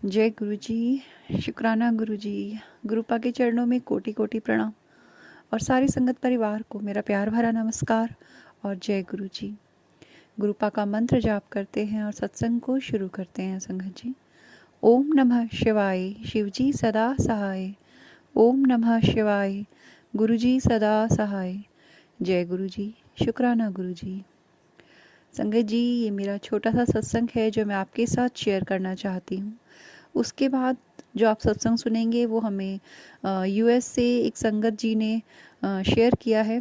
जय गुरु जी। शुक्राना गुरु जी। गुरुपा के चरणों में कोटि कोटि प्रणाम और सारी संगत परिवार को मेरा प्यार भरा नमस्कार और जय गुरु जी। गुरुपा का मंत्र जाप करते हैं और सत्संग को शुरू करते हैं संगत जी। ओम नमः शिवाय, शिव जी सदा सहाय। ओम नमः शिवाय, गुरु जी सदा सहाय। जय गुरु जी। शुक्राना गुरु जी। संगत जी, ये मेरा छोटा सा सत्संग है जो मैं आपके साथ शेयर करना चाहती हूँ। उसके बाद जो आप सत्संग सुनेंगे वो हमें यूएस से एक संगत जी ने शेयर किया है।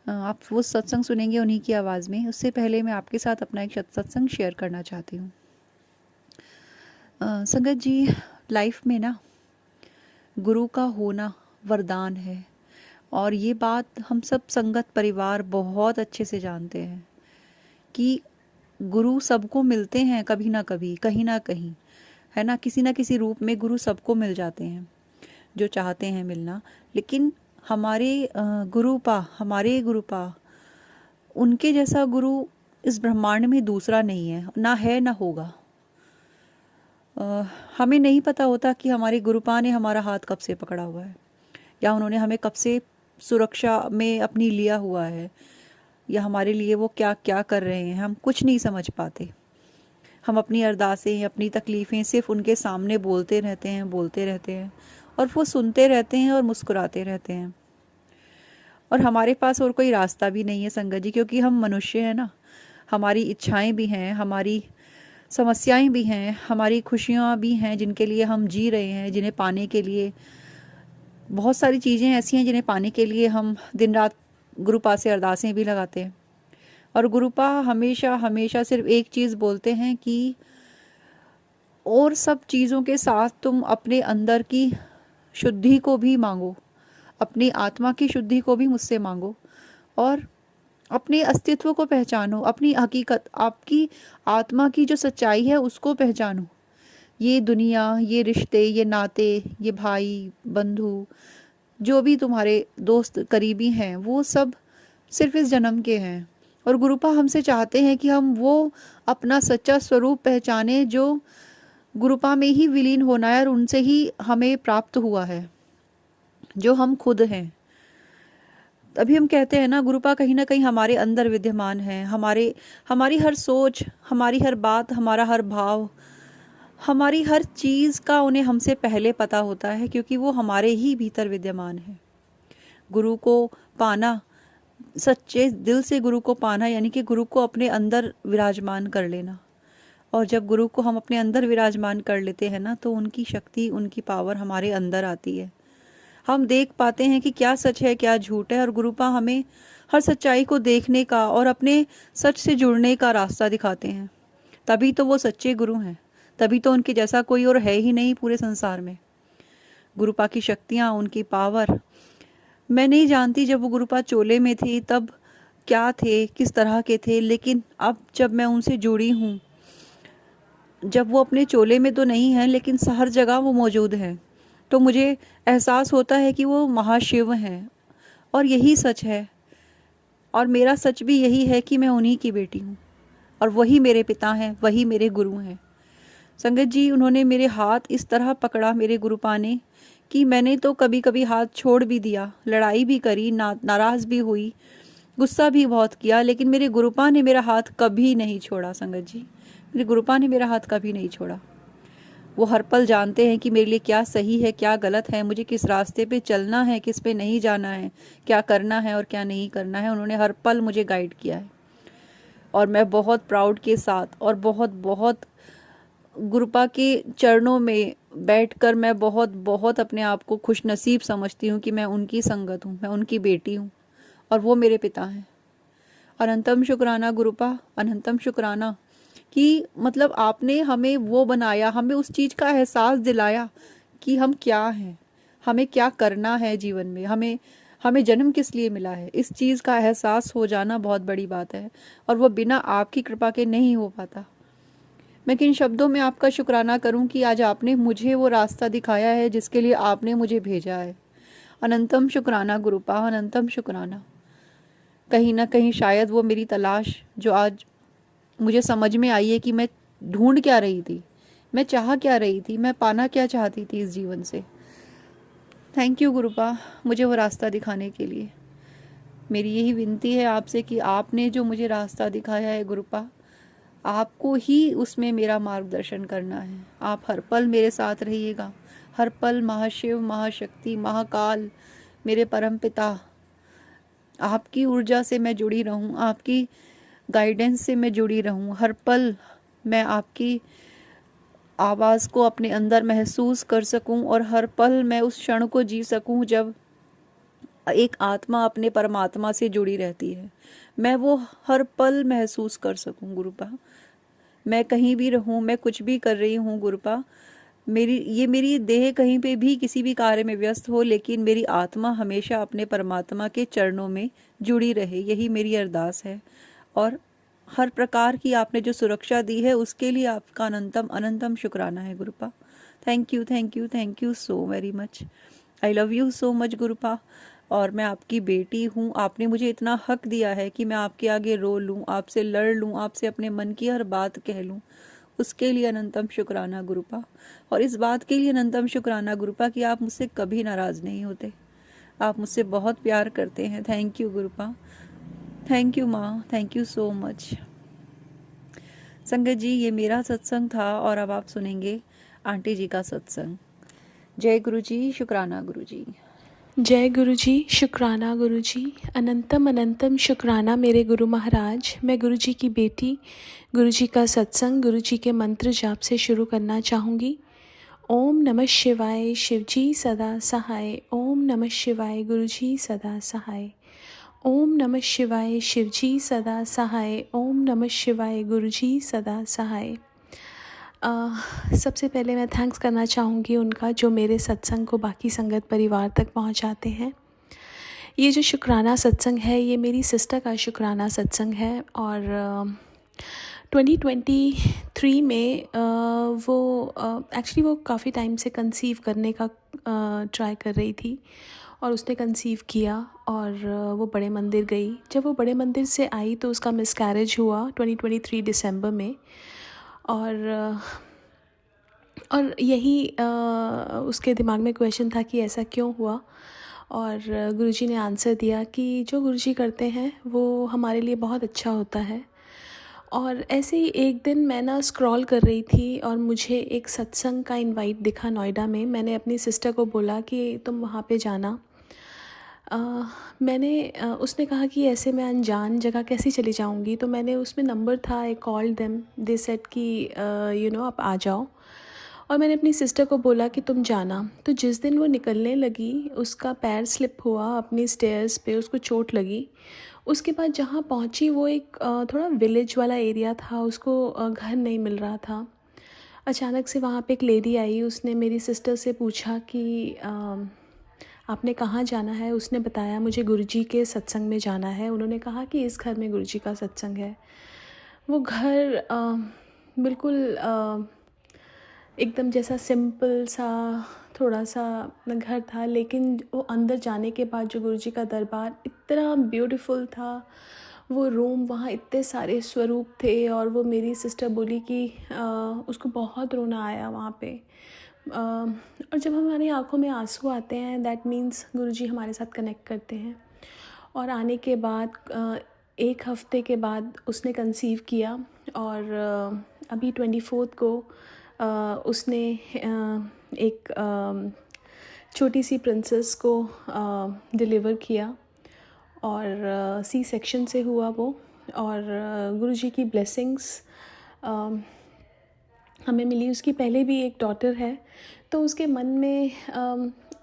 आप वो सत्संग सुनेंगे उन्हीं की आवाज़ में। उससे पहले मैं आपके साथ अपना एक सत्संग शेयर करना चाहती हूँ। संगत जी, लाइफ में ना गुरु का होना वरदान है और ये बात हम सब संगत परिवार बहुत अच्छे से जानते हैं कि गुरु सबको मिलते हैं कभी ना कभी, कहीं ना कहीं, है ना। किसी ना किसी रूप में गुरु सबको मिल जाते हैं जो चाहते हैं मिलना। लेकिन हमारे गुरुपा उनके जैसा गुरु इस ब्रह्मांड में दूसरा नहीं है, ना है ना होगा। हमें नहीं पता होता कि हमारे गुरुपा ने हमारा हाथ कब से पकड़ा हुआ है या उन्होंने हमें कब से सुरक्षा में अपनी लिया हुआ है या हमारे लिए वो क्या क्या कर रहे हैं, हम कुछ नहीं समझ पाते। हम अपनी अरदासें, अपनी तकलीफ़ें सिर्फ उनके सामने बोलते रहते हैं और वो सुनते रहते हैं और मुस्कुराते रहते हैं। और हमारे पास और कोई रास्ता भी नहीं है संगत जी, क्योंकि हम मनुष्य हैं ना। हमारी इच्छाएं भी हैं, हमारी समस्याएं भी हैं, हमारी खुशियां भी हैं जिनके लिए हम जी रहे हैं, जिन्हें पाने के लिए बहुत सारी चीज़ें ऐसी हैं जिन्हें पाने के लिए हम दिन रात गुरुपा से अरदासें भी लगाते हैं। और गुरुपा हमेशा हमेशा सिर्फ एक चीज़ बोलते हैं कि और सब चीज़ों के साथ तुम अपने अंदर की शुद्धि को भी मांगो, अपनी आत्मा की शुद्धि को भी मुझसे मांगो और अपने अस्तित्व को पहचानो, अपनी हकीकत, आपकी आत्मा की जो सच्चाई है उसको पहचानो। ये दुनिया, ये रिश्ते, ये नाते, ये भाई बंधु, जो भी तुम्हारे दोस्त करीबी हैं, वो सब सिर्फ इस जन्म के हैं। और गुरुपा हमसे चाहते हैं कि हम वो अपना सच्चा स्वरूप पहचाने जो गुरुपा में ही विलीन होना है और उनसे ही हमें प्राप्त हुआ है, जो हम खुद हैं। तभी हम कहते हैं ना, गुरुपा कहीं ना कहीं हमारे अंदर विद्यमान है। हमारी हर सोच, हमारी हर बात, हमारा हर भाव, हमारी हर चीज़ का उन्हें हमसे पहले पता होता है, क्योंकि वो हमारे ही भीतर विद्यमान है। गुरु को पाना, सच्चे दिल से गुरु को पाना, यानी कि गुरु को अपने अंदर विराजमान कर लेना। और जब गुरु को हम अपने अंदर विराजमान कर लेते हैं ना, तो उनकी शक्ति, उनकी पावर हमारे अंदर आती है। हम देख पाते हैं कि क्या सच है क्या झूठ है, और गुरुपा हमें हर सच्चाई को देखने का और अपने सच से जुड़ने का रास्ता दिखाते हैं। तभी तो वो सच्चे गुरु हैं, तभी तो उनके जैसा कोई और है ही नहीं पूरे संसार में। गुरुपा की शक्तियाँ, उनकी पावर, मैं नहीं जानती जब वो गुरुपा चोले में थी तब क्या थे, किस तरह के थे, लेकिन अब जब मैं उनसे जुड़ी हूँ, जब वो अपने चोले में तो नहीं है लेकिन हर जगह वो मौजूद हैं, तो मुझे एहसास होता है कि वो महाशिव हैं। और यही सच है, और मेरा सच भी यही है कि मैं उन्हीं की बेटी हूँ और वही मेरे पिता हैं, वही मेरे गुरु हैं। संगत जी, उन्होंने मेरे हाथ इस तरह पकड़ा, मेरे गुरुपा ने, कि मैंने तो कभी कभी हाथ छोड़ भी दिया, लड़ाई भी करी, नाराज़ भी हुई, गुस्सा भी बहुत किया, लेकिन मेरे गुरुपा ने मेरा हाथ कभी नहीं छोड़ा। संगत जी, मेरे गुरुपा ने मेरा हाथ कभी नहीं छोड़ा। वो हर पल जानते हैं कि मेरे लिए क्या सही है, क्या गलत है, मुझे किस रास्ते पे चलना है, किस पे नहीं जाना है, क्या करना है और क्या नहीं करना है। उन्होंने हर पल मुझे गाइड किया है और मैं बहुत प्राउड के साथ और बहुत बहुत गुरुपा के चरणों में बैठकर मैं बहुत बहुत अपने आप को खुश नसीब समझती हूँ कि मैं उनकी संगत हूँ, मैं उनकी बेटी हूँ और वो मेरे पिता हैं। अनंतम शुक्राना गुरुपा, अनंतम शुक्राना कि मतलब आपने हमें वो बनाया, हमें उस चीज़ का एहसास दिलाया कि हम क्या हैं, हमें क्या करना है जीवन में, हमें जन्म किस लिए मिला है। इस चीज़ का एहसास हो जाना बहुत बड़ी बात है और वो बिना आपकी कृपा के नहीं हो पाता। मैं किन शब्दों में आपका शुक्राना करूं कि आज आपने मुझे वो रास्ता दिखाया है जिसके लिए आपने मुझे भेजा है। अनंतम शुक्राना गुरुपा, अनंतम शुक्राना। कहीं ना कहीं शायद वो मेरी तलाश जो आज मुझे समझ में आई है कि मैं ढूंढ क्या रही थी, मैं चाह क्या रही थी, मैं पाना क्या चाहती थी इस जीवन से। थैंक यू गुरुपा, मुझे वो रास्ता दिखाने के लिए। मेरी यही विनती है आपसे कि आपने जो मुझे रास्ता दिखाया है गुरुपा, आपको ही उसमें मेरा मार्गदर्शन करना है। आप हर पल मेरे साथ रहिएगा, हर पल महाशिव, महाशक्ति, महाकाल, मेरे परम पिता, आपकी ऊर्जा से मैं जुड़ी रहूं, आपकी गाइडेंस से मैं जुड़ी रहूं। हर पल मैं आपकी आवाज़ को अपने अंदर महसूस कर सकूं और हर पल मैं उस क्षण को जी सकूं जब एक आत्मा अपने परमात्मा से जुड़ी रहती है। मैं वो हर पल महसूस कर सकूं गुरुपा। मैं कहीं भी रहूं, मैं कुछ भी कर रही हूं गुरुपा, मेरी देह कहीं पे भी किसी भी कार्य में व्यस्त हो, लेकिन मेरी आत्मा हमेशा अपने परमात्मा के चरणों में जुड़ी रहे, यही मेरी अरदास है। और हर प्रकार की आपने जो सुरक्षा दी है उसके लिए आपका अनंतम अनंतम शुक्राना है Gurupa. Thank you, thank you, thank you so very much. I love you so much Gurupa. और मैं आपकी बेटी हूँ, आपने मुझे इतना हक दिया है कि मैं आपके आगे रो लूँ, आपसे लड़ लूँ, आपसे अपने मन की हर बात कह लूँ। उसके लिए अनंतम शुक्राना गुरुपा। और इस बात के लिए अनंतम शुक्राना गुरुपा कि आप मुझसे कभी नाराज़ नहीं होते, आप मुझसे बहुत प्यार करते हैं। थैंक यू गुरुपा, थैंक यू माँ, थैंक यू सो मच। संगत जी, ये मेरा सत्संग था और अब आप सुनेंगे आंटी जी का सत्संग। जय गुरु जी, शुक्राना गुरु जी। जय गुरु जी, शुक्राना गुरु जी, अनंतम अनंतम शुक्राना मेरे गुरु महाराज। मैं गुरु जी की बेटी गुरु जी का सत्संग गुरु जी के मंत्र जाप से शुरू करना चाहूँगी। ओम नमः शिवाय, शिवजी सदा सहाय। ओम नमः शिवाय, गुरु जी सदा सहाय। ओम नमः शिवाय, शिवजी सदा सहाय। ओम नमः शिवाय, गुरु जी सदा सहाय। सबसे पहले मैं थैंक्स करना चाहूँगी उनका जो मेरे सत्संग को बाकी संगत परिवार तक पहुँचाते हैं। ये जो शुक्राना सत्संग है ये मेरी सिस्टर का शुक्राना सत्संग है और 2023 में वो एक्चुअली वो काफ़ी टाइम से कंसीव करने का ट्राई कर रही थी और उसने कंसीव किया और वो बड़े मंदिर गई। जब वो बड़े मंदिर से आई तो उसका मिसकैरेज हुआ 2023 दिसंबर में और यही उसके दिमाग में क्वेश्चन था कि ऐसा क्यों हुआ। और गुरुजी ने आंसर दिया कि जो गुरुजी करते हैं वो हमारे लिए बहुत अच्छा होता है। और ऐसे ही एक दिन मैं ना स्क्रॉल कर रही थी और मुझे एक सत्संग का इनवाइट दिखा नोएडा में। मैंने अपनी सिस्टर को बोला कि तुम वहाँ पे जाना। उसने कहा कि ऐसे मैं अनजान जगह कैसे चली जाऊँगी, तो मैंने उसमें नंबर था, I called them, they said कि आप आ जाओ। और मैंने अपनी सिस्टर को बोला कि तुम जाना। तो जिस दिन वो निकलने लगी उसका पैर स्लिप हुआ अपनी स्टेयर्स पे, उसको चोट लगी। उसके बाद जहाँ पहुँची वो एक थोड़ा विलेज वाला एरिया था, उसको घर नहीं मिल रहा था। अचानक से वहाँ पे एक लेडी आई, उसने मेरी सिस्टर से पूछा कि आपने कहाँ जाना है। उसने बताया मुझे गुरुजी के सत्संग में जाना है। उन्होंने कहा कि इस घर में गुरुजी का सत्संग है। वो घर बिल्कुल एकदम जैसा सिंपल सा थोड़ा सा घर था, लेकिन वो अंदर जाने के बाद जो गुरुजी का दरबार इतना ब्यूटीफुल था, वो रूम, वहाँ इतने सारे स्वरूप थे। और वो मेरी सिस्टर बोली कि उसको बहुत रोना आया वहाँ पे। और जब हमारी आंखों में आंसू आते हैं दैट मीन्स गुरुजी हमारे साथ कनेक्ट करते हैं। और आने के बाद एक हफ्ते के बाद उसने कंसीव किया और अभी 24 को उसने एक छोटी सी प्रिंसेस को डिलीवर किया और सी सेक्शन से हुआ वो। और गुरुजी की ब्लेसिंग्स हमें मिली। उसकी पहले भी एक डॉटर है, तो उसके मन में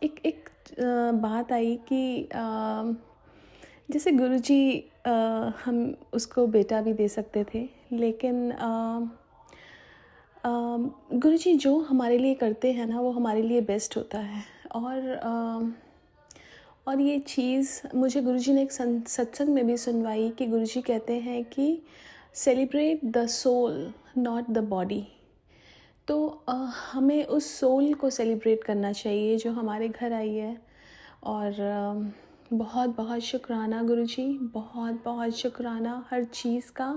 एक बात आई कि जैसे गुरुजी हम उसको बेटा भी दे सकते थे, लेकिन गुरुजी जो हमारे लिए करते हैं ना वो हमारे लिए बेस्ट होता है। और ये चीज़ मुझे गुरुजी ने एक सत्संग में भी सुनवाई कि गुरुजी कहते हैं कि celebrate the soul not the body. तो हमें उस सोल को सेलिब्रेट करना चाहिए जो हमारे घर आई है। और बहुत बहुत शुक्राना गुरुजी, बहुत बहुत शुक्राना हर चीज़ का,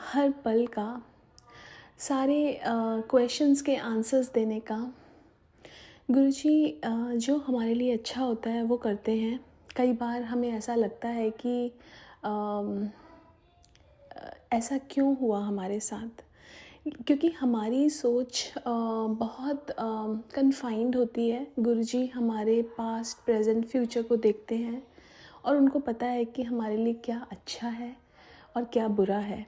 हर पल का। सारे क्वेश्चंस के आंसर्स देने का। गुरुजी जो हमारे लिए अच्छा होता है वो करते हैं। कई बार हमें ऐसा लगता है कि अम, ऐसा क्यों हुआ हमारे साथ, क्योंकि हमारी सोच बहुत कन्फाइंड होती है। गुरुजी हमारे पास्ट प्रेजेंट फ्यूचर को देखते हैं और उनको पता है कि हमारे लिए क्या अच्छा है और क्या बुरा है,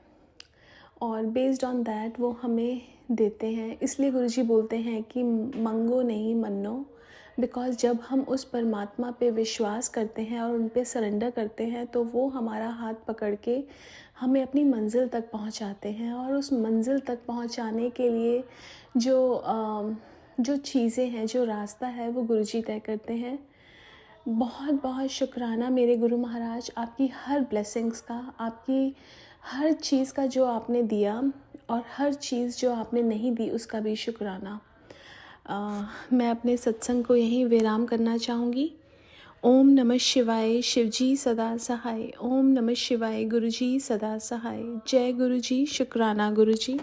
और बेस्ड ऑन दैट वो हमें देते हैं। इसलिए गुरुजी बोलते हैं कि मंगो नहीं मन्नो, बिकॉज़ जब हम उस परमात्मा पे विश्वास करते हैं और उन पे सरेंडर करते हैं तो वो हमारा हाथ पकड़ के हमें अपनी मंज़िल तक पहुंचाते हैं। और उस मंज़िल तक पहुंचाने के लिए जो चीज़ें हैं, जो रास्ता है, वो गुरुजी तय करते हैं। बहुत बहुत शुक्राना मेरे गुरु महाराज, आपकी हर ब्लेसिंग्स का, आपकी हर चीज़ का जो आपने दिया, और हर चीज़ जो आपने नहीं दी उसका भी शुक्राना। मैं अपने सत्संग को यहीं विराम करना चाहूँगी। ओम नमः शिवाय, शिवजी सदा सहाय। ओम नमः शिवाय, गुरुजी सदा सहाय। जय गुरुजी, शुक्राना गुरुजी।